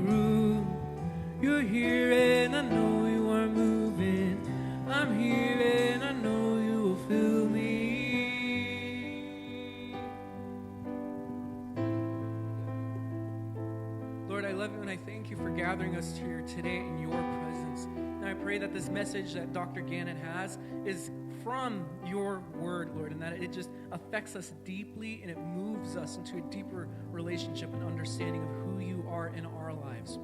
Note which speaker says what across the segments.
Speaker 1: room. You're here and I know you are moving. I'm here and I know you will fill me. Lord, I love you and I thank you for gathering us here today in your presence. And I pray that this message that Dr. Gannon has is from your word, Lord, and that it just affects us deeply and it moves us into a deeper relationship and understanding of who you are in our lives.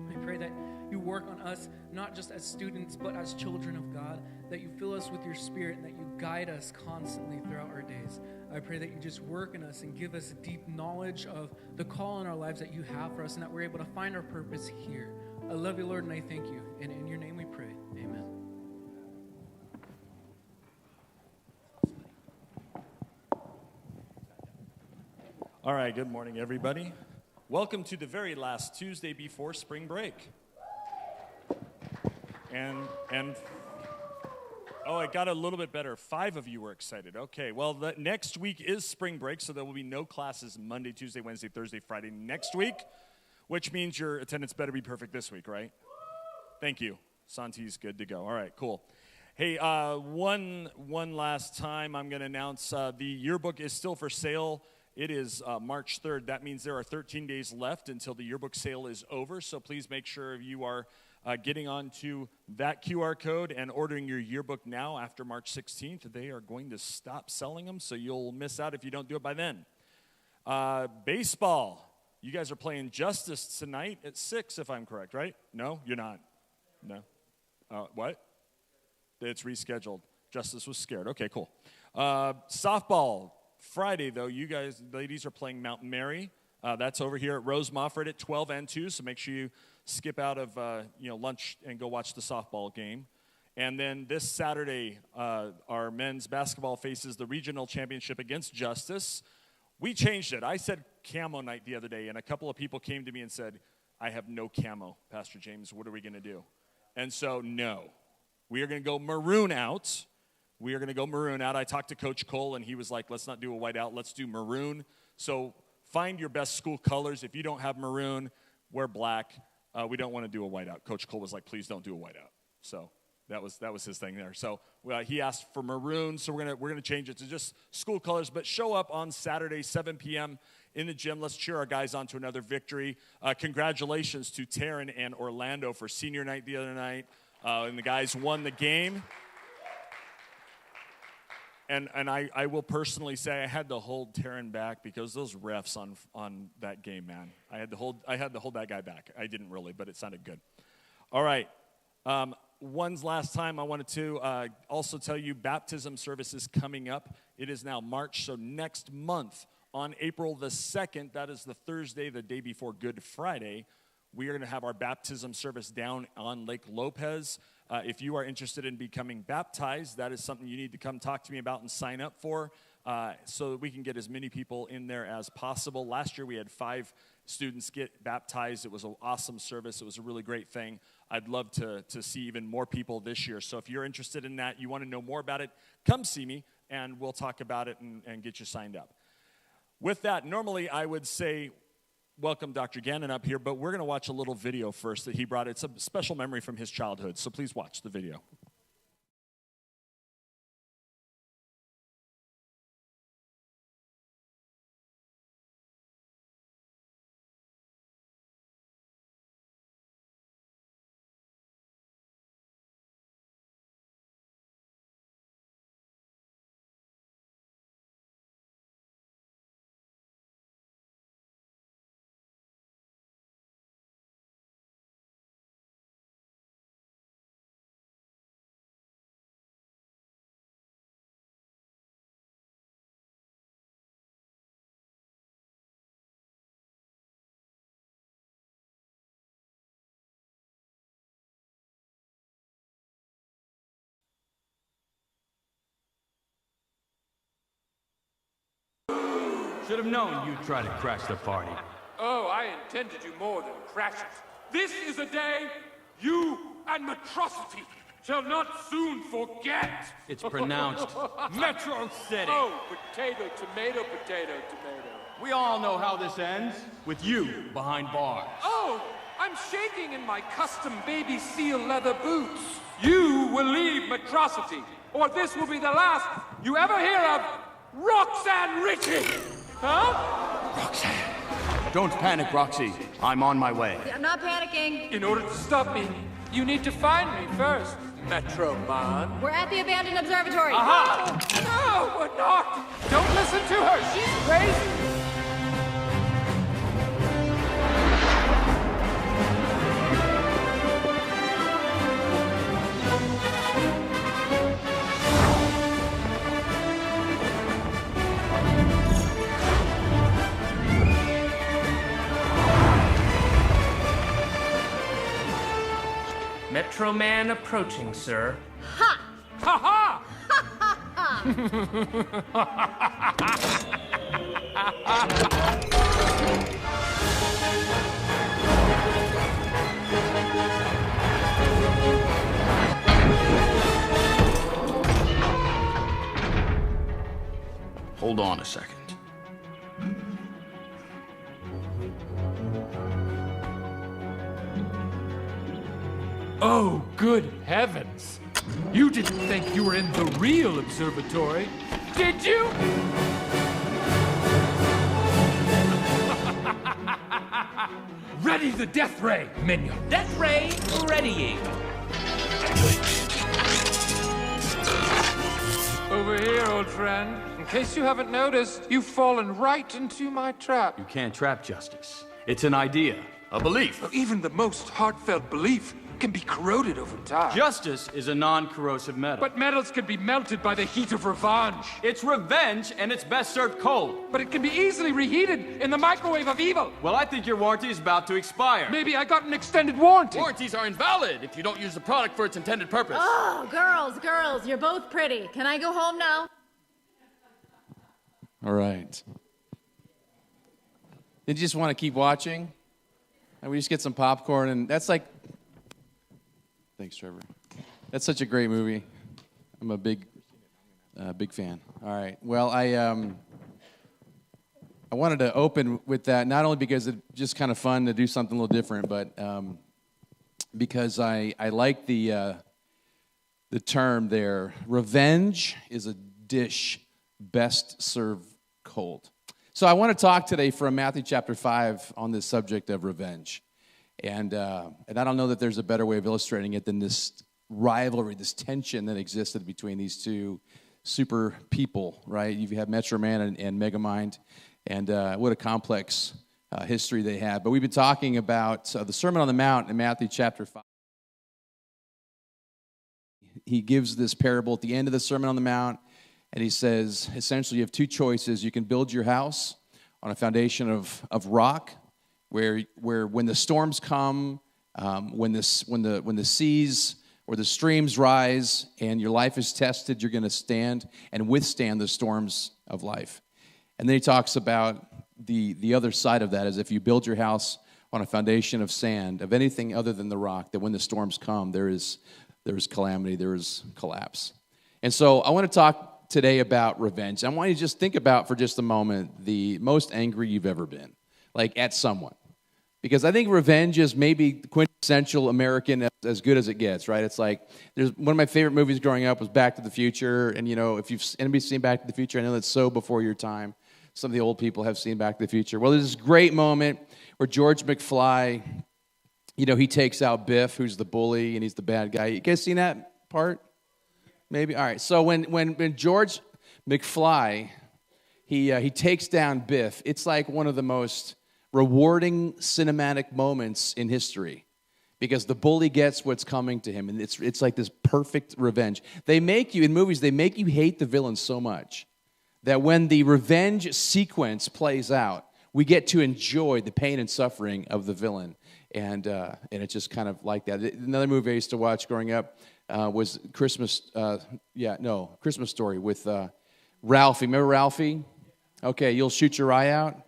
Speaker 1: I pray that you work on us, not just as students, but as children of God, that you fill us with your spirit and that you guide us constantly throughout our days. I pray that you just work in us and give us deep knowledge of the call in our lives that you have for us and that we're able to find our purpose here. I love you, Lord, and I thank you. And in your name we pray. Amen.
Speaker 2: All right, good morning, everybody. Welcome to the very last Tuesday before spring break. And oh, it got a little bit better. 5 of you were excited. Okay, well, next week is spring break, so there will be no classes Monday, Tuesday, Wednesday, Thursday, Friday next week, which means your attendance better be perfect this week, right? Thank you. Santi's good to go. All right, cool. Hey, one last time I'm going to announce the yearbook is still for sale. It is March 3rd. That means there are 13 days left until the yearbook sale is over, so please make sure you are getting onto that QR code and ordering your yearbook now after March 16th. They are going to stop selling them, so you'll miss out if you don't do it by then. Baseball. You guys are playing Justice tonight at 6, if I'm correct, right? No, you're not. No. What? It's rescheduled. Justice was scared. Okay, cool. Softball. Friday, though, you guys, ladies, are playing Mount Mary. That's over here at Rose Mofford at 12 and 2, so make sure you skip out of lunch and go watch the softball game. And then this Saturday, our men's basketball faces the regional championship against Justice. We changed it. I said camo night the other day, and a couple of people came to me and said, I have no camo, Pastor James. What are we going to do? And so, no. We are going to go maroon out. We are going to go maroon out. I talked to Coach Cole, and he was like, let's not do a white out. Let's do maroon. So find your best school colors. If you don't have maroon, wear black. We don't want to do a white out. Coach Cole was like, please don't do a white out. So that was his thing there. So he asked for maroon, so we're gonna change it to just school colors. But show up on Saturday, 7 p.m. in the gym. Let's cheer our guys on to another victory. Congratulations to Taryn and Orlando for senior night the other night. And the guys won the game. And I will personally say I had to hold Taryn back because those refs on that game, man. I had to hold that guy back. I didn't really, but it sounded good. All right. One's last time I wanted to also tell you baptism service is coming up. It is now March, so next month on April the 2nd, that is the Thursday, the day before Good Friday, we are going to have our baptism service down on Lake Lopez. If you are interested in becoming baptized, that is something you need to come talk to me about and sign up for so that we can get as many people in there as possible. Last year we had 5 students get baptized. It was an awesome service. It was a really great thing. I'd love to see even more people this year. So if you're interested in that, you want to know more about it, come see me and we'll talk about it and get you signed up. With that, normally I would say, welcome Dr. Gannon up here, but we're going to watch a little video first that he brought. It's a special memory from his childhood, so please watch the video.
Speaker 3: Should have known you'd try to crash the party.
Speaker 4: Oh, I intend to do more than crash it. This is a day you and Metrocity shall not soon forget.
Speaker 3: It's pronounced Metro City.
Speaker 4: Oh, potato, tomato, potato, tomato.
Speaker 3: We all know how this ends, with you behind bars.
Speaker 4: Oh, I'm shaking in my custom baby seal leather boots. You will leave Metrocity, or this will be the last you ever hear of Roxanne Ritchie. Huh?
Speaker 3: Roxanne. Don't panic, Roxy. I'm on my way.
Speaker 5: I'm not panicking.
Speaker 4: In order to stop me, you need to find me first, Metro Man.
Speaker 5: We're at the abandoned observatory.
Speaker 4: Aha! No, we're not! Don't listen to her! She's crazy!
Speaker 6: Metro Man approaching, sir.
Speaker 5: Ha!
Speaker 4: Ha ha!
Speaker 3: Hold on a second.
Speaker 4: Oh, good heavens! You didn't think you were in the real observatory, did you? Ready the death ray, minion.
Speaker 6: Death Ray readying.
Speaker 4: Over here, old friend. In case you haven't noticed, you've fallen right into my trap.
Speaker 3: You can't trap justice. It's an idea, a belief.
Speaker 4: Even the most heartfelt belief can be corroded over time.
Speaker 3: Justice is a non-corrosive metal.
Speaker 4: But metals can be melted by the heat of revenge.
Speaker 3: It's revenge, and it's best served cold.
Speaker 4: But it can be easily reheated in the microwave of evil.
Speaker 3: Well, I think your warranty is about to expire.
Speaker 4: Maybe I got an extended warranty.
Speaker 7: Warranties are invalid if you don't use the product for its intended purpose.
Speaker 5: Oh, girls, you're both pretty. Can I go home now?
Speaker 8: All right. Did you just want to keep watching? And we just get some popcorn, and that's like... Thanks, Trevor. That's such a great movie. I'm a big fan. All right. Well, I wanted to open with that, not only because it's just kind of fun to do something a little different, but because I like the term there. Revenge is a dish best served cold. So I want to talk today from Matthew chapter 5 on this subject of revenge. And I don't know that there's a better way of illustrating it than this rivalry, this tension that existed between these two super people, right? You have Metro Man and Megamind, and what a complex history they have. But we've been talking about the Sermon on the Mount in Matthew chapter 5. He gives this parable at the end of the Sermon on the Mount, and he says, essentially, you have two choices. You can build your house on a foundation of rock, where when the storms come, when the seas or the streams rise and your life is tested, you're going to stand and withstand the storms of life. And then he talks about the other side of that, is if you build your house on a foundation of sand, of anything other than the rock, that when the storms come, there is calamity, there is collapse. And so I want to talk today about revenge. I want you to just think about for just a moment the most angry you've ever been, like at someone. Because I think revenge is maybe quintessential American, as good as it gets, right? It's like, there's one of my favorite movies growing up was Back to the Future, and if anybody's seen Back to the Future, I know that's so before your time. Some of the old people have seen Back to the Future. Well, there's this great moment where George McFly, he takes out Biff, who's the bully, and he's the bad guy. You guys seen that part? Maybe? All right, so when George McFly, he takes down Biff, it's like one of the most rewarding cinematic moments in history, because the bully gets what's coming to him, and it's like this perfect revenge. In movies, they make you hate the villain so much that when the revenge sequence plays out, we get to enjoy the pain and suffering of the villain, and it's just kind of like that. Another movie I used to watch growing up was Christmas Story with Ralphie. Remember Ralphie? Okay, you'll shoot your eye out.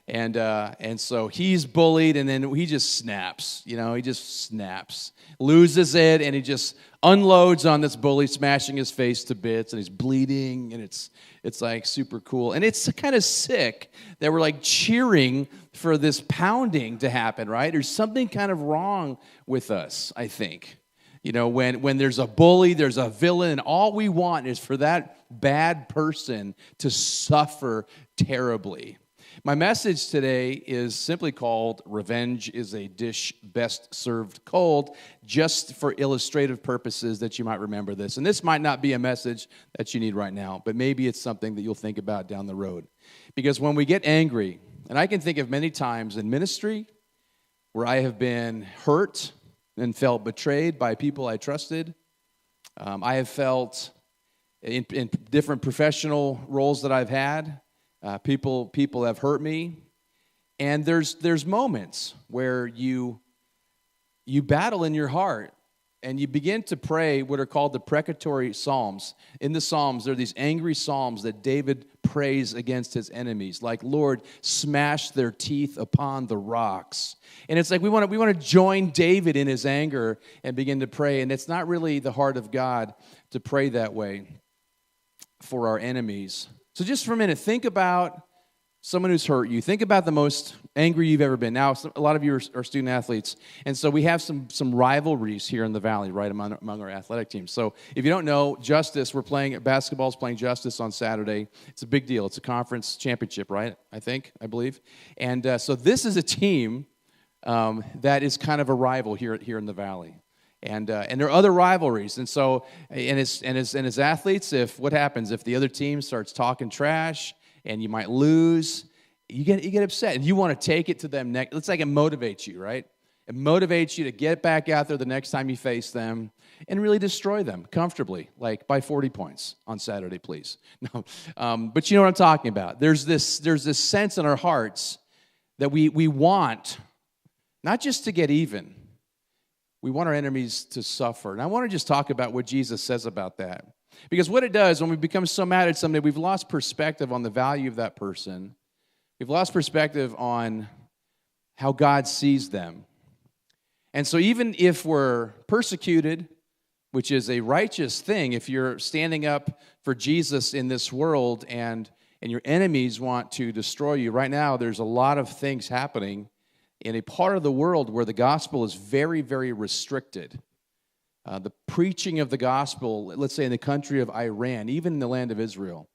Speaker 8: And so he's bullied, and then he just snaps. He just snaps, loses it, and he just unloads on this bully, smashing his face to bits, and he's bleeding, and it's like super cool. And it's kind of sick that we're like cheering for this pounding to happen, right? There's something kind of wrong with us, I think. When there's a bully, there's a villain, and all we want is for that bad person to suffer terribly. My message today is simply called Revenge is a Dish Best Served Cold, just for illustrative purposes that you might remember this. And this might not be a message that you need right now, but maybe it's something that you'll think about down the road. Because when we get angry, and I can think of many times in ministry where I have been hurt and felt betrayed by people I trusted. I have felt in different professional roles that I've had, people have hurt me, and there's moments where you battle in your heart, and you begin to pray what are called the precatory psalms. In the psalms, there are these angry psalms that David prays against his enemies, like, Lord, smash their teeth upon the rocks. And it's like we want to join David in his anger and begin to pray, and it's not really the heart of God to pray that way for our enemies. So just for a minute, think about someone who's hurt you. Think about the most angry you've ever been. Now, a lot of you are student athletes, and so we have some rivalries here in the Valley, right, among our athletic teams. So if you don't know, basketball's playing Justice on Saturday. It's a big deal. It's a conference championship, right, I believe. And so this is a team that is kind of a rival here in the Valley. And there are other rivalries, and so as athletes, what happens if the other team starts talking trash and you might lose? You get upset, and you want to take it to them next. It's like it motivates you, right? It motivates you to get back out there the next time you face them and really destroy them comfortably, like by 40 points on Saturday, please. No, but you know what I'm talking about. There's this sense in our hearts that we want not just to get even. We want our enemies to suffer. And I want to just talk about what Jesus says about that. Because what it does, when we become so mad at somebody, we've lost perspective on the value of that person. We've lost perspective on how God sees them. And so even if we're persecuted, which is a righteous thing, if you're standing up for Jesus in this world and your enemies want to destroy you, right now there's a lot of things happening in a part of the world where the gospel is very, very restricted. The preaching of the gospel, let's say in the country of Iran, even in the land of Israel,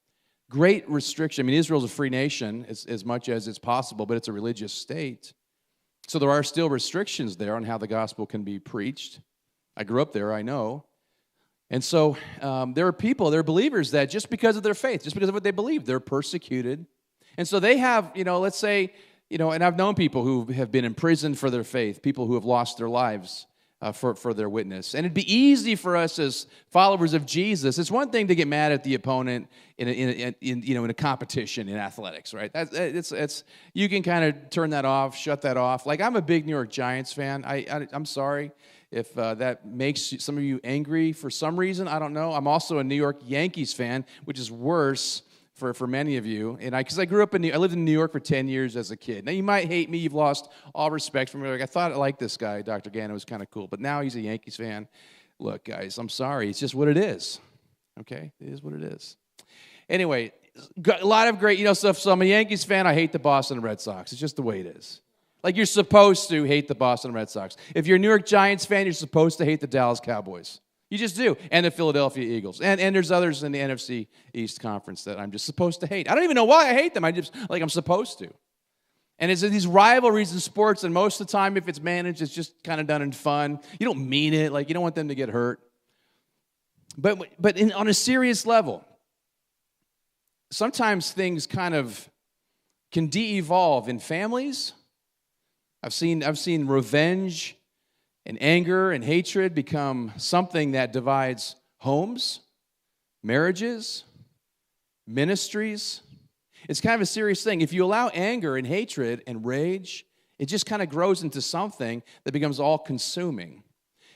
Speaker 8: great restriction. I mean, Israel's a free nation as much as it's possible, but it's a religious state. So there are still restrictions there on how the gospel can be preached. I grew up there, I know. And so there are believers that just because of their faith, just because of what they believe, they're persecuted. And so they have, let's say, and I've known people who have been imprisoned for their faith, people who have lost their lives for their witness. And it'd be easy for us as followers of Jesus. It's one thing to get mad at the opponent in a competition in athletics, right? It's you can kind of turn that off, shut that off. Like, I'm a big New York Giants fan. I'm sorry if that makes some of you angry for some reason. I don't know. I'm also a New York Yankees fan, which is worse for many of you, and because I grew up I lived in New York for 10 years as a kid. Now, you might hate me. You've lost all respect for me. Like, I thought I liked this guy, Dr. Gannon, was kind of cool, but now he's a Yankees fan. Look, guys, I'm sorry. It's just what it is, okay? It is what it is. Anyway, a lot of great, so I'm a Yankees fan. I hate the Boston Red Sox. It's just the way it is. Like, you're supposed to hate the Boston Red Sox. If you're a New York Giants fan, you're supposed to hate the Dallas Cowboys. You just do. And the Philadelphia Eagles. And there's others in the NFC East Conference that I'm just supposed to hate. I don't even know why I hate them. I'm supposed to. And it's these rivalries in sports, and most of the time, if it's managed, it's just kind of done in fun. You don't mean it. Like, you don't want them to get hurt. But on a serious level, sometimes things kind of can de-evolve in families. I've seen revenge and anger and hatred become something that divides homes, marriages, ministries. It's kind of a serious thing. If you allow anger and hatred and rage, it just kind of grows into something that becomes all-consuming.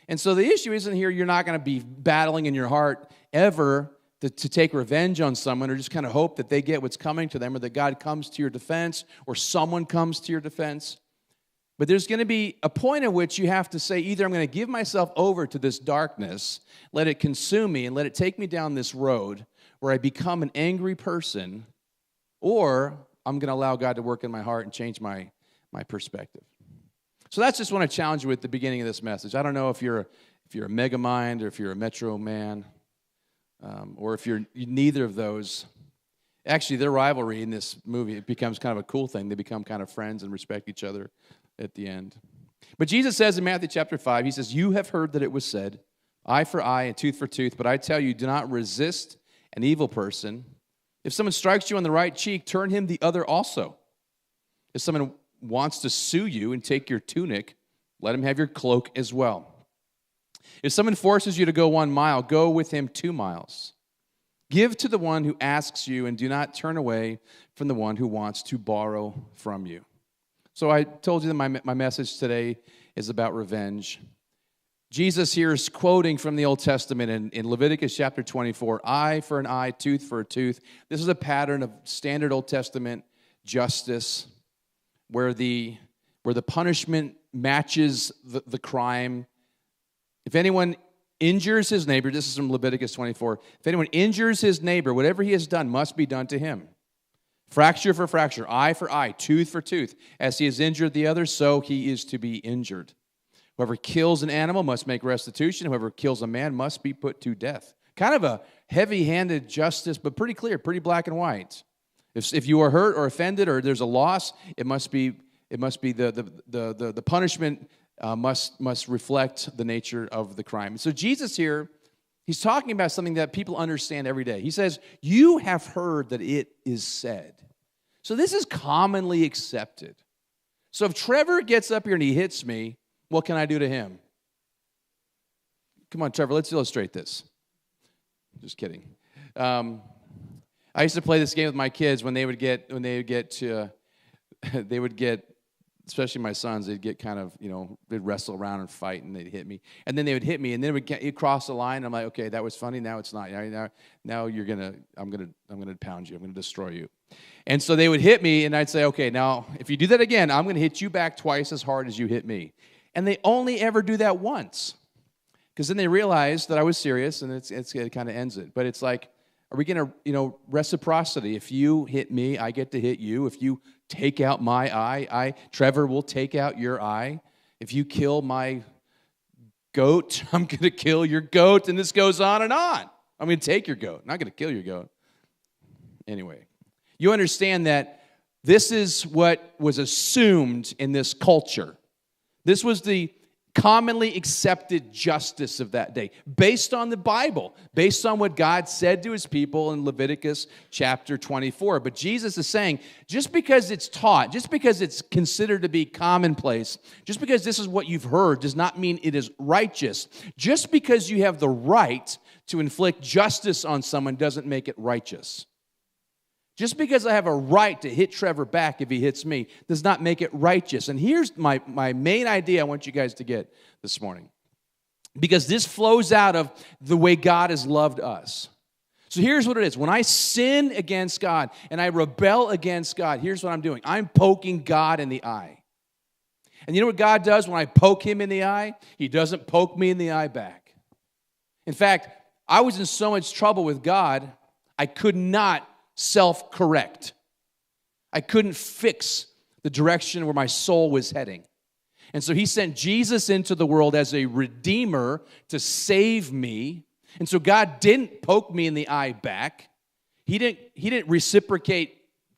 Speaker 8: And so the issue isn't here you're not going to be battling in your heart ever to take revenge on someone or just kind of hope that they get what's coming to them or that God comes to your defense or someone comes to your defense. But there's going to be a point at which you have to say, either I'm going to give myself over to this darkness, let it consume me, and let it take me down this road where I become an angry person, or I'm going to allow God to work in my heart and change my perspective. So that's just what I challenge you with at the beginning of this message. I don't know if you're a mega mind or if you're a metro man, or if you're neither of those. Actually, their rivalry in this movie, it becomes kind of a cool thing. They become kind of friends and respect each other at the end. But Jesus says in Matthew chapter 5, he says, you have heard that it was said, eye for eye and tooth for tooth, but I tell you, do not resist an evil person. If someone strikes you on the right cheek, turn him the other also. If someone wants to sue you and take your tunic, let him have your cloak as well. If someone forces you to go 1 mile, go with him 2 miles. Give to the one who asks you, and do not turn away from the one who wants to borrow from you. So I told you that my message today is about revenge. Jesus here is quoting from the Old Testament in Leviticus chapter 24, eye for an eye, tooth for a tooth. This is a pattern of standard Old Testament justice where the punishment matches the crime. If anyone injures his neighbor, this is from Leviticus 24, if anyone injures his neighbor, whatever he has done must be done to him. Fracture for fracture, eye for eye, tooth for tooth. As he has injured the other, so he is to be injured. Whoever kills an animal must make restitution. Whoever kills a man must be put to death. Kind of a heavy-handed justice, but pretty clear, pretty black and white. If you are hurt or offended or there's a loss, it must be the punishment must reflect the nature of the crime. So Jesus here, he's talking about something that people understand every day. He says, you have heard that it is said. So this is commonly accepted. So if Trevor gets up here and he hits me, what can I do to him? Come on, Trevor, let's illustrate this. Just kidding. I used to play this game with my kids when they would get especially my sons, they'd get kind of, they'd wrestle around and fight, and they'd hit me. And then they would hit me, and then you'd cross the line, and I'm like, okay, that was funny, now it's not. Now I'm gonna pound you, I'm gonna destroy you. And so they would hit me, and I'd say, okay, now, if you do that again, I'm gonna hit you back twice as hard as you hit me. And they only ever do that once. Because then they realize that I was serious, and it kind of ends it. But it's like, are we going to, reciprocity? If you hit me, I get to hit you. If you take out my eye, Trevor will take out your eye. If you kill my goat, I'm going to kill your goat. And this goes on and on. I'm going to take your goat. I'm not going to kill your goat. Anyway, you understand that this is what was assumed in this culture. This was the commonly accepted justice of that day, based on the Bible, based on what God said to his people in Leviticus chapter 24. But Jesus is saying, just because it's taught, just because it's considered to be commonplace, just because this is what you've heard does not mean it is righteous. Just because you have the right to inflict justice on someone doesn't make it righteous. Just because I have a right to hit Trevor back if he hits me does not make it righteous. And here's my main idea I want you guys to get this morning. Because this flows out of the way God has loved us. So here's what it is. When I sin against God and I rebel against God, here's what I'm doing. I'm poking God in the eye. And you know what God does when I poke him in the eye? He doesn't poke me in the eye back. In fact, I was in so much trouble with God, I could not self-correct. I couldn't fix the direction where my soul was heading. And so he sent Jesus into the world as a redeemer to save me. And so God didn't poke me in the eye back. He didn't reciprocate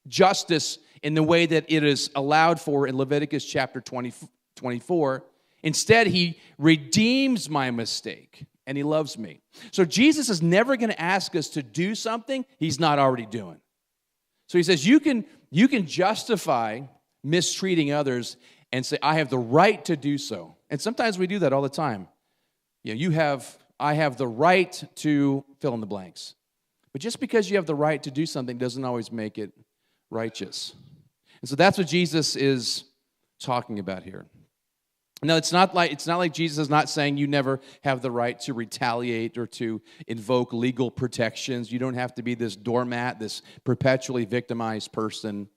Speaker 8: justice in the way that it is allowed for in Leviticus chapter 24. Instead, he redeems my mistake. And he loves me. So Jesus is never going to ask us to do something he's not already doing. So he says, you can justify mistreating others and say, I have the right to do so. And sometimes we do that all the time. I have the right to fill in the blanks. But just because you have the right to do something doesn't always make it righteous. And so that's what Jesus is talking about here. No, it's not like Jesus is not saying you never have the right to retaliate or to invoke legal protections. You don't have to be this doormat, this perpetually victimized person.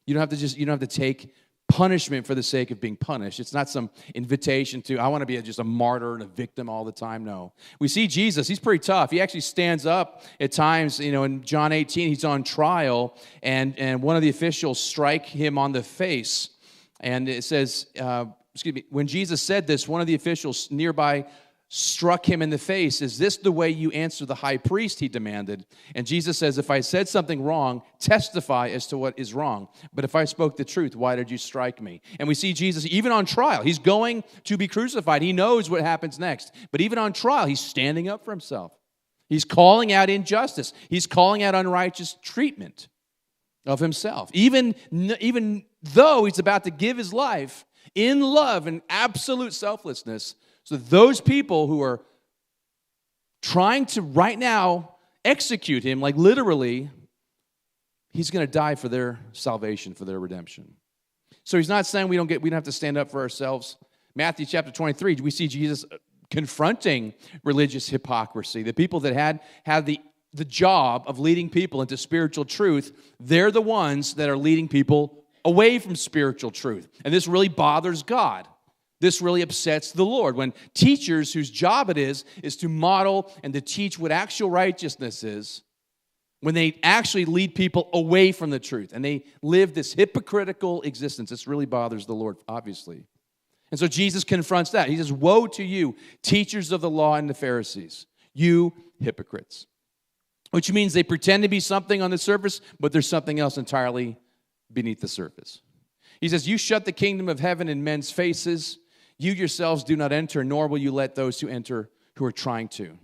Speaker 8: You don't have to take punishment for the sake of being punished. It's not some invitation to, I want to be just a martyr and a victim all the time. No. We see Jesus, he's pretty tough. He actually stands up at times, in John 18, he's on trial, and one of the officials strike him on the face. And it says, when Jesus said this, one of the officials nearby struck him in the face. Is this the way you answer the high priest, he demanded. And Jesus says, if I said something wrong, testify as to what is wrong. But if I spoke the truth, why did you strike me? And we see Jesus, even on trial, he's going to be crucified. He knows what happens next. But even on trial, he's standing up for himself. He's calling out injustice. He's calling out unrighteous treatment of himself. Even though he's about to give his life in love and absolute selflessness, so those people who are trying to right now execute him, like literally, he's going to die for their salvation, for their redemption. So he's not saying we don't have to stand up for ourselves. Matthew chapter 23, we see Jesus confronting religious hypocrisy. The people that had the job of leading people into spiritual truth, they're the ones that are leading people away from spiritual truth. And this really bothers God. This really upsets the Lord when teachers whose job it is to model and to teach what actual righteousness is, when they actually lead people away from the truth and they live this hypocritical existence. This really bothers the Lord, obviously. And so Jesus confronts that. He says, woe to you, teachers of the law and the Pharisees, you hypocrites. Which means they pretend to be something on the surface, but there's something else entirely beneath the surface. He says, you shut the kingdom of heaven in men's faces. You yourselves do not enter, nor will you let those who enter who are trying to.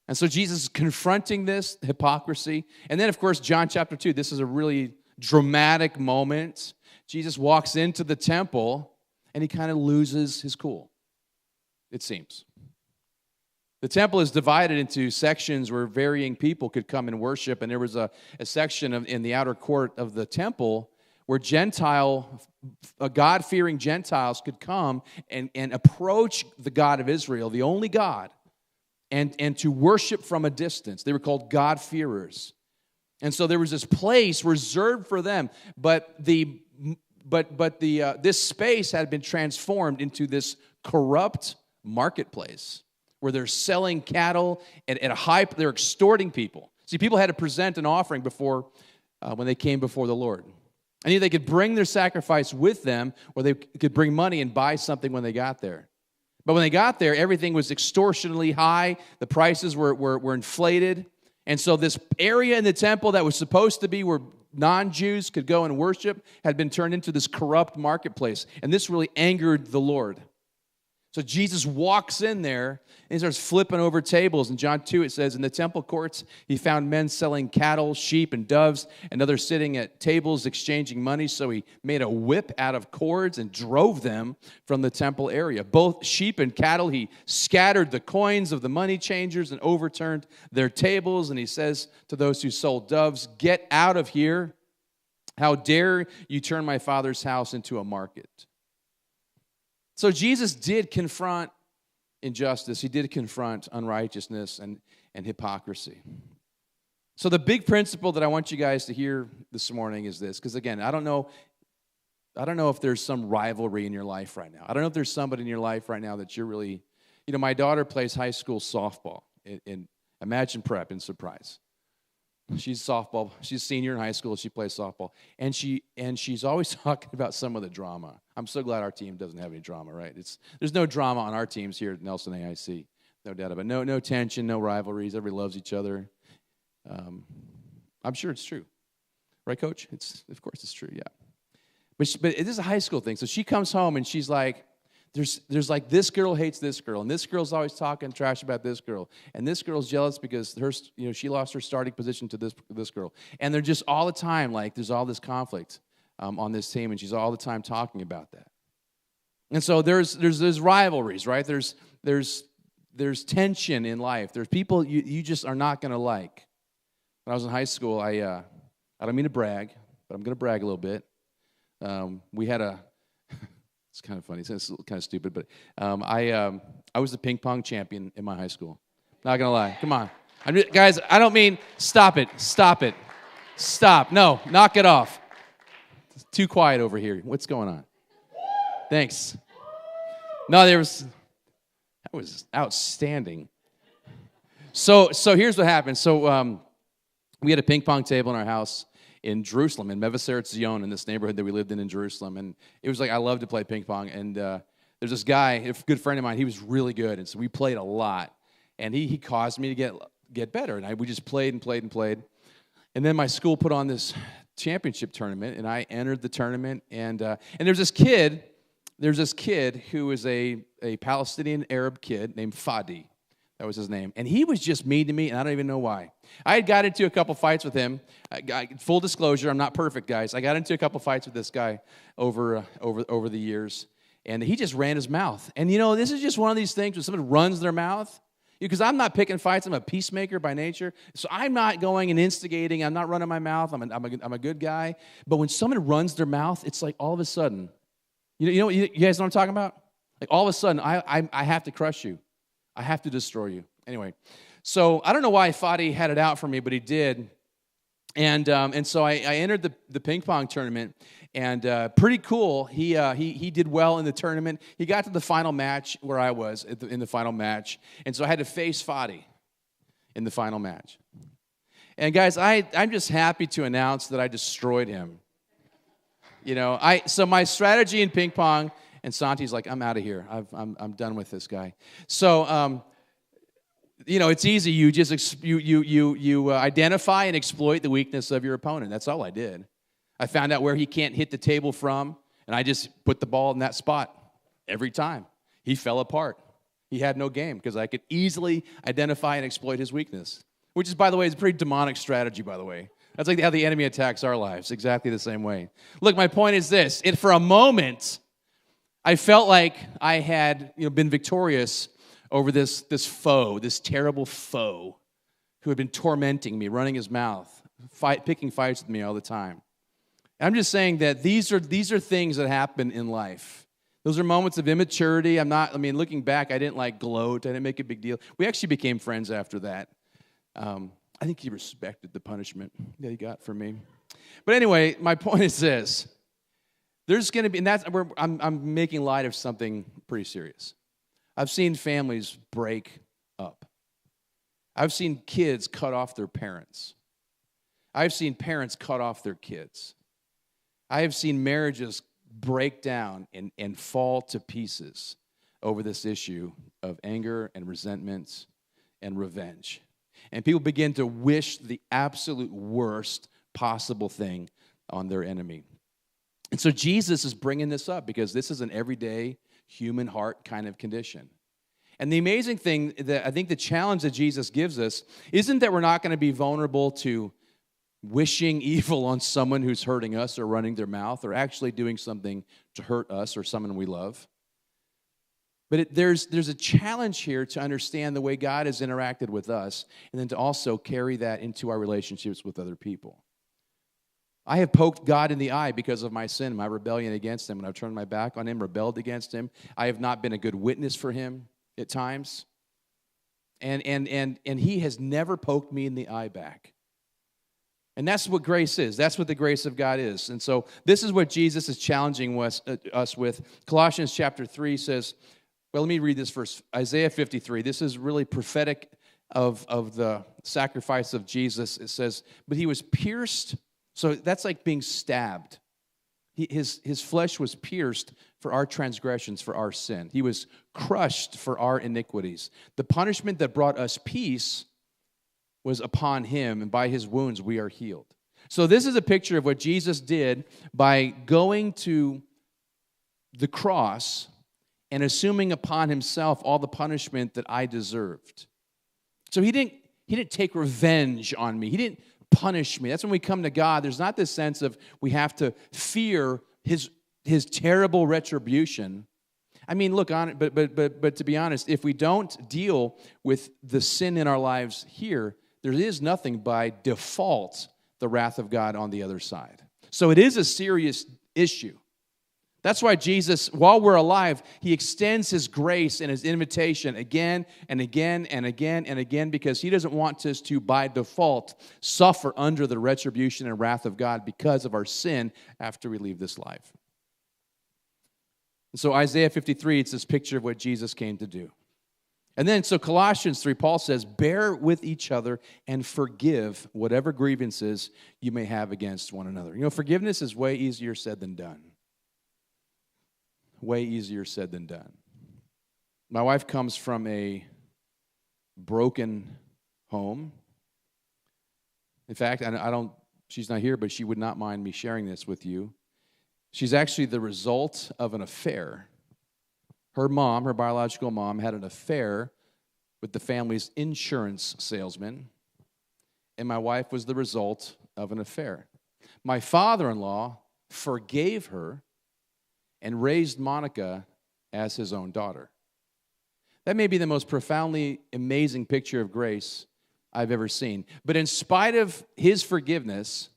Speaker 8: And so Jesus is confronting this hypocrisy. And then, of course, John chapter 2, this is a really dramatic moment. Jesus walks into the temple, and he kind of loses his cool, it seems. The temple is divided into sections where varying people could come and worship, and there was a section in the outer court of the temple where God-fearing Gentiles could come and approach the God of Israel, the only God, and to worship from a distance. They were called God-fearers. And so there was this place reserved for them, but this space had been transformed into this corrupt marketplace where they're selling cattle at a high, they're extorting people. See, people had to present an offering before when they came before the Lord. And either they could bring their sacrifice with them, or they could bring money and buy something when they got there. But when they got there, everything was extortionately high. The prices were inflated. And so this area in the temple that was supposed to be where non-Jews could go and worship had been turned into this corrupt marketplace. And this really angered the Lord. So Jesus walks in there and he starts flipping over tables. In John 2, it says, in the temple courts, he found men selling cattle, sheep, and doves, and others sitting at tables exchanging money. So he made a whip out of cords and drove them from the temple area. Both sheep and cattle, he scattered the coins of the money changers and overturned their tables. And he says to those who sold doves, get out of here. How dare you turn my Father's house into a market? So Jesus did confront injustice. He did confront unrighteousness and hypocrisy. So the big principle that I want you guys to hear this morning is this, because again, I don't know if there's some rivalry in your life right now. I don't know if there's somebody in your life right now that you're really, my daughter plays high school softball in Imagine Prep in Surprise. She's softball. She's a senior in high school. She plays softball, and she's always talking about some of the drama. I'm so glad our team doesn't have any drama, right? There's no drama on our teams here at Nelson AIC, no doubt about it. No tension, no rivalries. Everybody loves each other. I'm sure it's true, right, Coach? Of course it's true, yeah. But it is a high school thing. So she comes home and she's like, There's like this girl hates this girl, and this girl's always talking trash about this girl, and this girl's jealous because she lost her starting position to this girl, and they're just all the time like there's all this conflict on this team, and she's all the time talking about that. And so there's rivalries, right? There's tension in life. There's people you just are not going to like. When I was in high school, I don't mean to brag, but I'm going to brag a little bit. We had It's kind of funny. It's kind of stupid, but I was the ping pong champion in my high school. Not gonna lie. Come on, guys. I don't mean stop it. Stop. No, knock it off. It's too quiet over here. What's going on? Thanks. No, that was outstanding. So here's what happened. So we had a ping pong table in our house in Jerusalem, in Mevaseret Zion, in this neighborhood that we lived in Jerusalem. And it was like, I loved to play ping pong. And there's this guy, a good friend of mine, he was really good. And so we played a lot. And he caused me to get better. And we just played and played and played. And then my school put on this championship tournament, and I entered the tournament. And there's this kid who is a Palestinian Arab kid named Fadi. That was his name. And he was just mean to me, and I don't even know why. I had got into a couple fights with him. Full disclosure, I'm not perfect, guys. I got into a couple fights with this guy over the years, and he just ran his mouth. And, this is just one of these things when someone runs their mouth, because I'm not picking fights. I'm a peacemaker by nature. So I'm not going and instigating. I'm not running my mouth. I'm a good guy. But when someone runs their mouth, it's like all of a sudden, you guys know what I'm talking about? Like all of a sudden, I have to crush you. I have to destroy you. Anyway, so I don't know why Fadi had it out for me, but he did. And so I entered the ping pong tournament, and pretty cool. He did well in the tournament. He got to the final match where I was in the final match, and so I had to face Fadi in the final match. And guys, I'm just happy to announce that I destroyed him. So my strategy in ping pong. And Santi's like, I'm out of here. I'm done with this guy. So, it's easy. You just you identify and exploit the weakness of your opponent. That's all I did. I found out where he can't hit the table from, and I just put the ball in that spot every time. He fell apart. He had no game because I could easily identify and exploit his weakness, which is, by the way, is a pretty demonic strategy, by the way. That's like how the enemy attacks our lives, exactly the same way. Look, my point is this. For a moment, I felt like I had been victorious over this foe, this terrible foe who had been tormenting me, running his mouth, picking fights with me all the time. And I'm just saying that these are things that happen in life. Those are moments of immaturity. Looking back, I didn't gloat. I didn't make a big deal. We actually became friends after that. I think he respected the punishment that he got from me. But anyway, my point is this. There's going to be, and that's where I'm making light of something pretty serious. I've seen families break up. I've seen kids cut off their parents. I've seen parents cut off their kids. I have seen marriages break down and fall to pieces over this issue of anger and resentment and revenge. And people begin to wish the absolute worst possible thing on their enemy. And so Jesus is bringing this up because this is an everyday human heart kind of condition. And the amazing thing, that I think the challenge that Jesus gives us isn't that we're not going to be vulnerable to wishing evil on someone who's hurting us or running their mouth or actually doing something to hurt us or someone we love. But there's a challenge here to understand the way God has interacted with us and then to also carry that into our relationships with other people. I have poked God in the eye because of my sin, my rebellion against him. When I've turned my back on him, rebelled against him. I have not been a good witness for him at times. And he has never poked me in the eye back. And that's what grace is. That's what the grace of God is. And so this is what Jesus is challenging us with. Colossians chapter 3 says, well, let me read this verse. Isaiah 53. This is really prophetic of the sacrifice of Jesus. It says, but he was pierced. So that's like being stabbed. His flesh was pierced for our transgressions, for our sin. He was crushed for our iniquities. The punishment that brought us peace was upon him, and by his wounds we are healed. So this is a picture of what Jesus did by going to the cross and assuming upon himself all the punishment that I deserved. So he didn't take revenge on me. He didn't punish me. That's when we come to God. There's not this sense of we have to fear his terrible retribution. I mean, look on it, but to be honest, if we don't deal with the sin in our lives here, there is nothing by default the wrath of God on the other side. So it is a serious issue. That's why Jesus, while we're alive, he extends his grace and his invitation again and again and again and again, because he doesn't want us to, by default, suffer under the retribution and wrath of God because of our sin after we leave this life. And so Isaiah 53, it's this picture of what Jesus came to do. And then, so Colossians 3, Paul says, bear with each other and forgive whatever grievances you may have against one another. You know, forgiveness is way easier said than done. Way easier said than done. My wife comes from a broken home. In fact, she's not here, but she would not mind me sharing this with you. She's actually the result of an affair. Her mom, her biological mom, had an affair with the family's insurance salesman, and my wife was the result of an affair. My father-in-law forgave her and raised Monica as his own daughter. That may be the most profoundly amazing picture of grace I've ever seen. But in spite of his forgiveness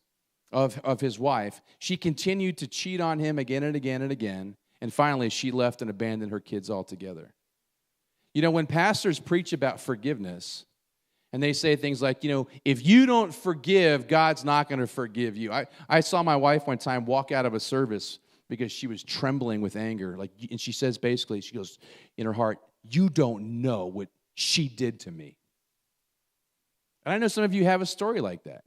Speaker 8: of his wife, she continued to cheat on him again and again and again, and finally she left and abandoned her kids altogether. You know, when pastors preach about forgiveness, and they say things like, you know, if you don't forgive, God's not going to forgive you. I saw my wife one time walk out of a service because she was trembling with anger. And she says basically, she goes in her heart, you don't know what she did to me. And I know some of you have a story like that.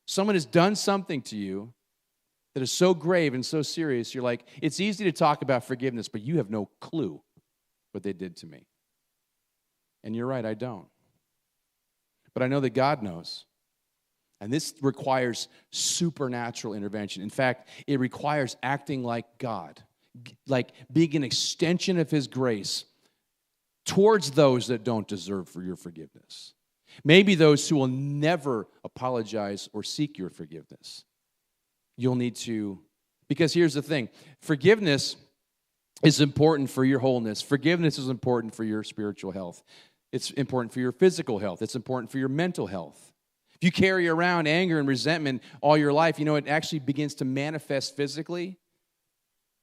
Speaker 8: Someone has done something to you that is so grave and so serious, you're like, it's easy to talk about forgiveness, but you have no clue what they did to me. And you're right, I don't. But I know that God knows. And this requires supernatural intervention. In fact, it requires acting like God, like being an extension of his grace towards those that don't deserve for your forgiveness. Maybe those who will never apologize or seek your forgiveness. You'll need to, because here's the thing, forgiveness is important for your wholeness. Forgiveness is important for your spiritual health. It's important for your physical health. It's important for your mental health. If you carry around anger and resentment all your life, you know, it actually begins to manifest physically,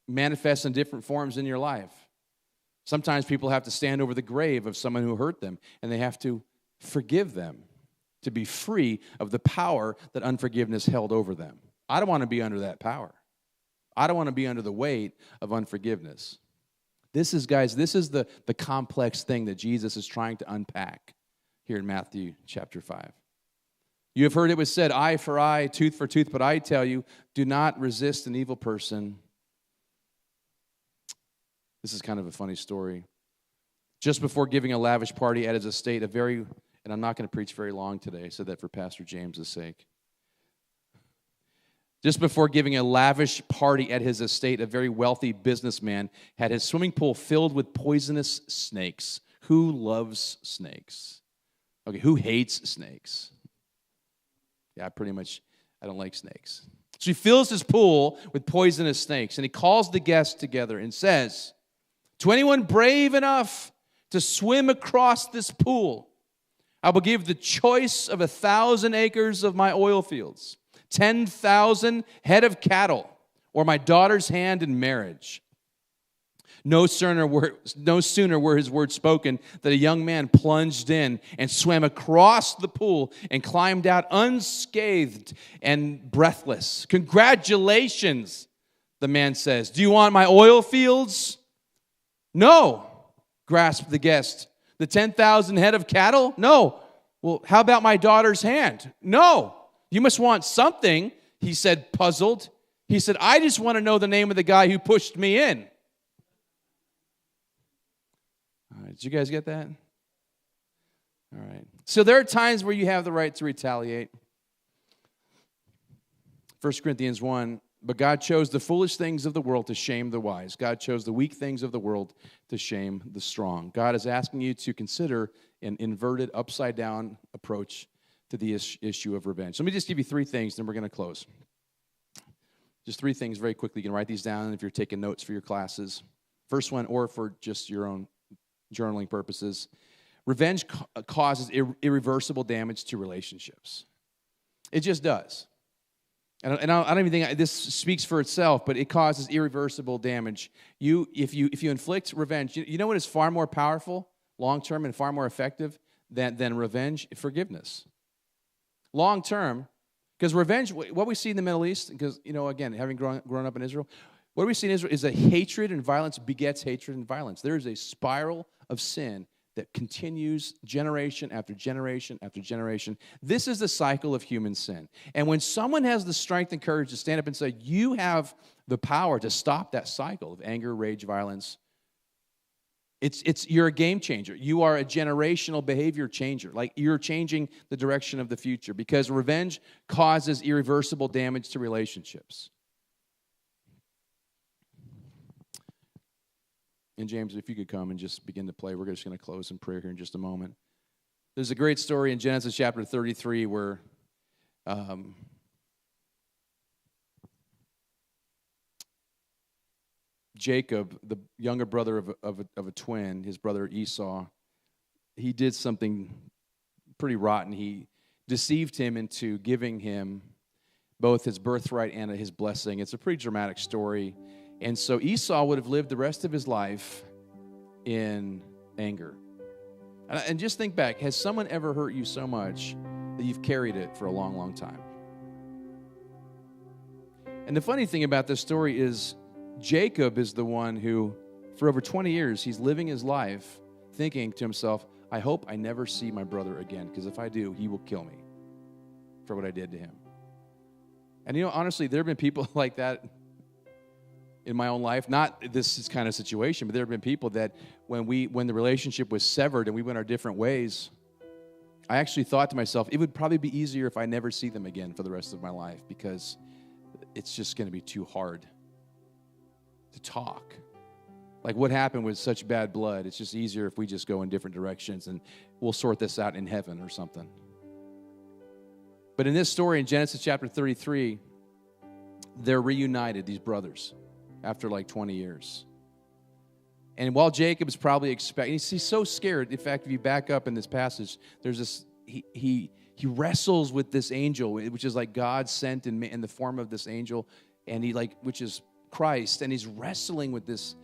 Speaker 8: manifest in different forms in your life. Sometimes people have to stand over the grave of someone who hurt them, and they have to forgive them to be free of the power that unforgiveness held over them. I don't want to be under that power. I don't want to be under the weight of unforgiveness. This is the complex thing that Jesus is trying to unpack here in Matthew chapter 5. You have heard it was said, eye for eye, tooth for tooth, but I tell you, do not resist an evil person. This is kind of a funny story. Just before giving a lavish party at his estate, and I'm not going to preach very long today, I said that for Pastor James's sake. Just before giving a lavish party at his estate, a very wealthy businessman had his swimming pool filled with poisonous snakes. Who loves snakes? Okay, who hates snakes? Yeah, I don't like snakes. So he fills his pool with poisonous snakes, and he calls the guests together and says, to anyone brave enough to swim across this pool, I will give the choice of 1,000 acres of my oil fields, 10,000 head of cattle, or my daughter's hand in marriage. No sooner were his words spoken that a young man plunged in and swam across the pool and climbed out unscathed and breathless. Congratulations, the man says. Do you want my oil fields? No, grasped the guest. The 10,000 head of cattle? No. Well, how about my daughter's hand? No. You must want something, he said, puzzled. He said, I just want to know the name of the guy who pushed me in. All right, did you guys get that? All right. So there are times where you have the right to retaliate. 1 Corinthians 1, but God chose the foolish things of the world to shame the wise. God chose the weak things of the world to shame the strong. God is asking you to consider an inverted, upside-down approach to the issue of revenge. So let me just give you 3 things, then we're going to close. Just 3 things very quickly. You can write these down if you're taking notes for your classes. First one, or for just your own journaling purposes. Revenge causes irreversible damage to relationships. It just does. And I don't even think this speaks for itself, but it causes irreversible damage. If you inflict revenge, you know what is far more powerful, long-term, and far more effective than revenge? Forgiveness. Long-term, because revenge, what we see in the Middle East, because, again, having grown up in Israel, what we see in Israel is that hatred and violence begets hatred and violence. There is a spiral of sin that continues generation after generation after generation. This is the cycle of human sin. And when someone has the strength and courage to stand up and say, you have the power to stop that cycle of anger, rage, violence, you're a game changer. You are a generational behavior changer. Like, you're changing the direction of the future, because revenge causes irreversible damage to relationships. And James, if you could come and just begin to play, we're just going to close in prayer here in just a moment. There's a great story in Genesis chapter 33 where Jacob, the younger brother of a twin, his brother Esau, he did something pretty rotten. He deceived him into giving him both his birthright and his blessing. It's a pretty dramatic story. And so Esau would have lived the rest of his life in anger. And just think back, has someone ever hurt you so much that you've carried it for a long, long time? And the funny thing about this story is Jacob is the one who, for over 20 years, he's living his life thinking to himself, I hope I never see my brother again, because if I do, he will kill me for what I did to him. And honestly, there have been people like that in my own life, not this kind of situation, but there have been people that when the relationship was severed and we went our different ways, I actually thought to myself, it would probably be easier if I never see them again for the rest of my life, because it's just going to be too hard to talk. Like, what happened with such bad blood? It's just easier if we just go in different directions and we'll sort this out in heaven or something. But in this story in Genesis chapter 33, they're reunited, these brothers, after like 20 years. And while Jacob's probably expecting, he's so scared. In fact, if you back up in this passage, there's this, he wrestles with this angel, which is like God sent in the form of this angel, and which is Christ, and he's wrestling with this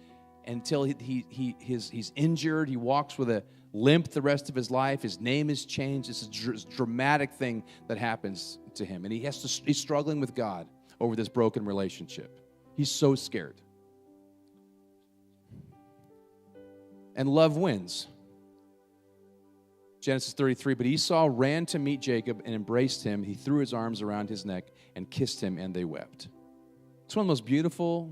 Speaker 8: until he's injured. He walks with a limp the rest of his life. His name is changed. It's a dramatic thing that happens to him, and he's struggling with God over this broken relationship. He's so scared. And love wins. Genesis 33, but Esau ran to meet Jacob and embraced him. He threw his arms around his neck and kissed him, and they wept. It's one of the most beautiful,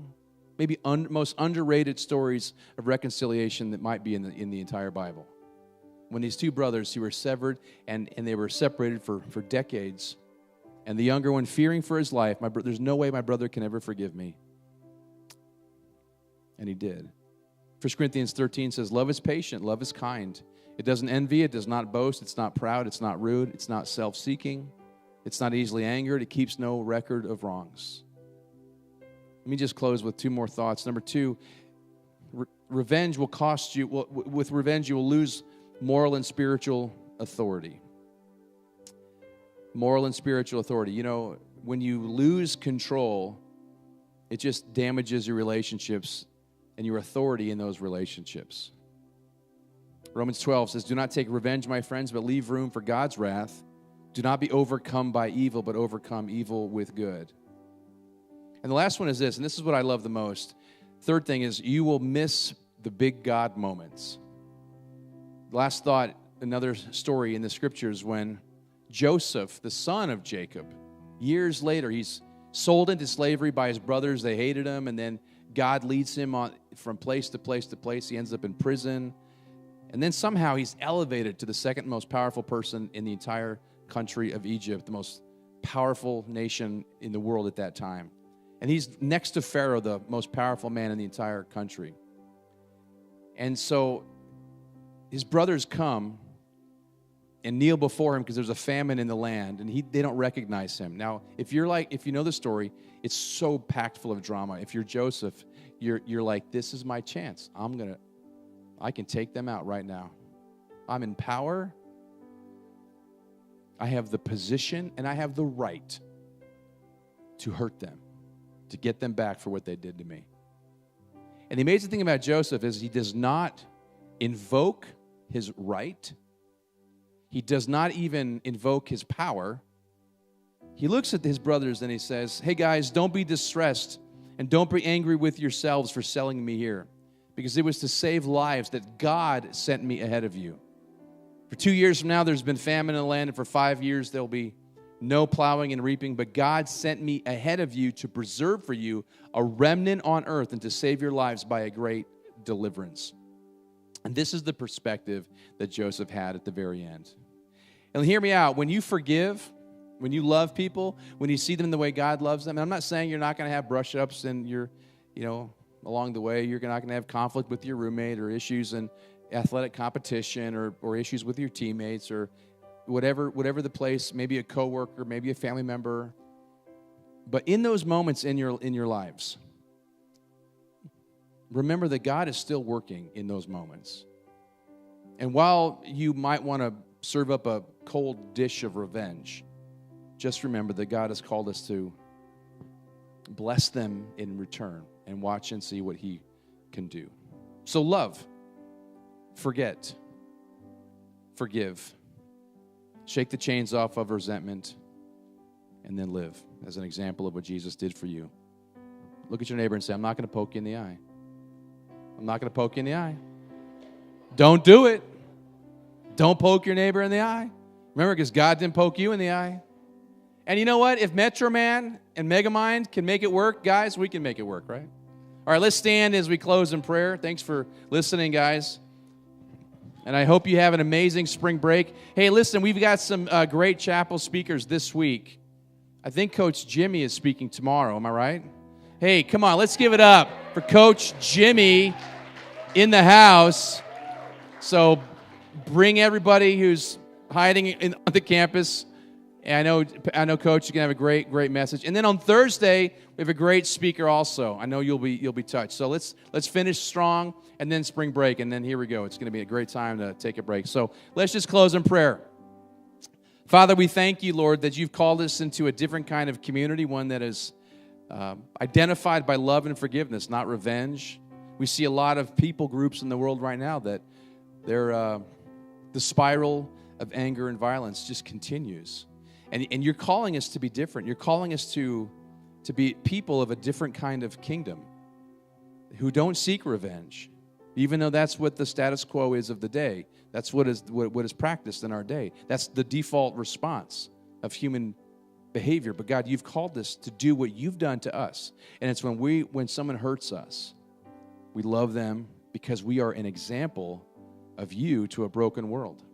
Speaker 8: maybe most underrated stories of reconciliation that might be in the entire Bible. When these two brothers who were severed and they were separated for decades, and the younger one, fearing for his life, there's no way my brother can ever forgive me. And he did. 1 Corinthians 13 says, love is patient, love is kind. It doesn't envy, it does not boast, it's not proud, it's not rude, it's not self-seeking, it's not easily angered, it keeps no record of wrongs. Let me just close with two more thoughts. Number two, revenge will cost you, with revenge you will lose moral and spiritual authority. Moral and spiritual authority. When you lose control, it just damages your relationships and your authority in those relationships. Romans 12 says, do not take revenge, my friends, but leave room for God's wrath. Do not be overcome by evil, but overcome evil with good. And the last one is this, and this is what I love the most. Third thing is, you will miss the big God moments. Last thought, another story in the scriptures when Joseph, the son of Jacob, years later, he's sold into slavery by his brothers. They hated him, and then God leads him from place to place to place. He ends up in prison. And then somehow he's elevated to the second most powerful person in the entire country of Egypt, the most powerful nation in the world at that time. And he's next to Pharaoh, the most powerful man in the entire country. And so his brothers come and kneel before him because there's a famine in the land, and they don't recognize him. Now, if you know the story, it's so packed full of drama. If you're Joseph, you're like, this is my chance. I can take them out right now. I'm in power. I have the position, and I have the right to hurt them, to get them back for what they did to me. And the amazing thing about Joseph is he does not invoke his right. He does not even invoke his power. He looks at his brothers and he says, hey guys, don't be distressed and don't be angry with yourselves for selling me here, because it was to save lives that God sent me ahead of you. For 2 years from now, there's been famine in the land, and for 5 years, there'll be no plowing and reaping, but God sent me ahead of you to preserve for you a remnant on earth and to save your lives by a great deliverance. And this is the perspective that Joseph had at the very end. And hear me out. When you forgive, when you love people, when you see them the way God loves them, and I'm not saying you're not going to have brush-ups and along the way, you're not going to have conflict with your roommate or issues in athletic competition or issues with your teammates or whatever the place, maybe a coworker, maybe a family member. But in those moments in your lives, remember that God is still working in those moments. And while you might want to serve up a cold dish of revenge, just remember that God has called us to bless them in return and watch and see what He can do. So love, forget, forgive, shake the chains off of resentment, and then live as an example of what Jesus did for you. Look at your neighbor and say, I'm not going to poke you in the eye. I'm not going to poke you in the eye. Don't do it. Don't poke your neighbor in the eye. Remember, because God didn't poke you in the eye. And you know what? If Metro Man and Megamind can make it work, guys, we can make it work, right? All right, let's stand as we close in prayer. Thanks for listening, guys. And I hope you have an amazing spring break. Hey, listen, we've got some great chapel speakers this week. I think Coach Jimmy is speaking tomorrow. Am I right? Hey, come on, let's give it up for Coach Jimmy in the house. So bring everybody who's hiding on the campus. And I know, Coach, you're gonna have a great message. And then on Thursday, we have a great speaker also. I know you'll be touched. So let's finish strong, and then spring break, and then here we go. It's gonna be a great time to take a break. So let's just close in prayer. Father, we thank you, Lord, that you've called us into a different kind of community, one that is identified by love and forgiveness, not revenge. We see a lot of people groups in the world right now that the spiral of anger and violence just continues. And you're calling us to be different. You're calling us to be people of a different kind of kingdom who don't seek revenge, even though that's what the status quo is of the day. That's what is practiced in our day. That's the default response of human behavior. But God, you've called us to do what you've done to us. And it's when someone hurts us, we love them because we are an example of you to a broken world.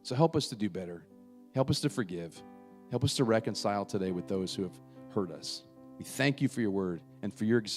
Speaker 8: So help us to do better. Help us to forgive. Help us to reconcile today with those who have hurt us. We thank you for your word and for your example.